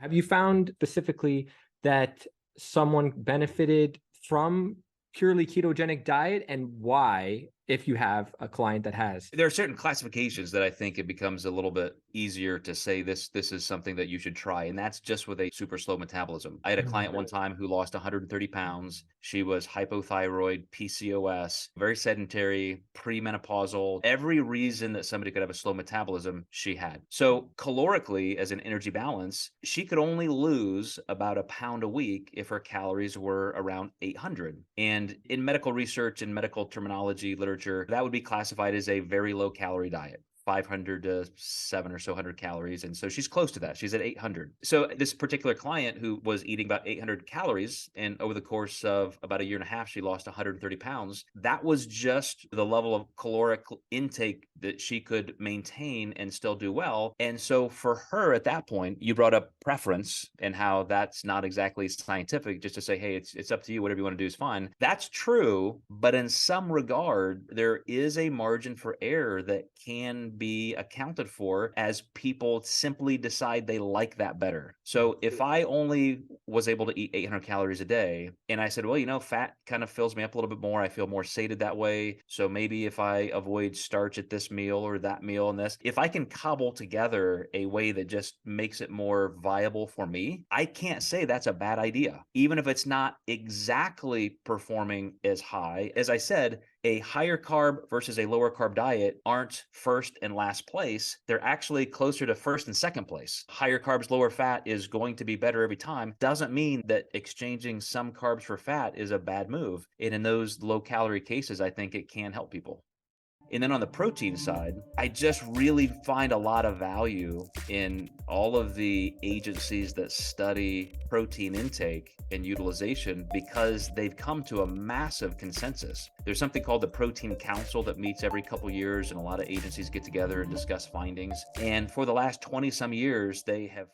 Have you found specifically that someone benefited from purely ketogenic diet, and why, if you have a client that has? There are certain classifications that I think it becomes a little bit easier to say this is something that you should try, and that's just with a super slow metabolism. I had a client one time who lost 130 pounds. She was hypothyroid, PCOS, very sedentary, premenopausal, every reason that somebody could have a slow metabolism, she had. So calorically, as an energy balance, she could only lose about a pound a week if her calories were around 800. And in medical research and medical terminology literature, that would be classified as a very low calorie diet. 500 to 700 or so calories. And so she's close to that. She's at 800. So this particular client who was eating about 800 calories, and over the course of about a year and a half, she lost 130 pounds. That was just the level of caloric intake that she could maintain and still do well. And so for her at that point, you brought up preference and how that's not exactly scientific, just to say, hey, it's up to you. Whatever you want to do is fine. That's true. But in some regard, there is a margin for error that can be accounted for as people simply decide they like that better. So if I only was able to eat 800 calories a day and I said, well, fat kind of fills me up a little bit more, I feel more sated that way. So maybe if I avoid starch at this meal or that meal and this, if I can cobble together a way that just makes it more viable for me, I can't say that's a bad idea, even if it's not exactly performing as high. As I said, a higher carb versus a lower carb diet aren't first and last place. They're actually closer to first and second place. Higher carbs, lower fat is going to be better every time. Doesn't mean that exchanging some carbs for fat is a bad move. And in those low calorie cases, I think it can help people. And then on the protein side, I just really find a lot of value in all of the agencies that study protein intake and utilization, because they've come to a massive consensus. There's something called the Protein Council that meets every couple years, and a lot of agencies get together and discuss findings. And for the last 20 some years, they have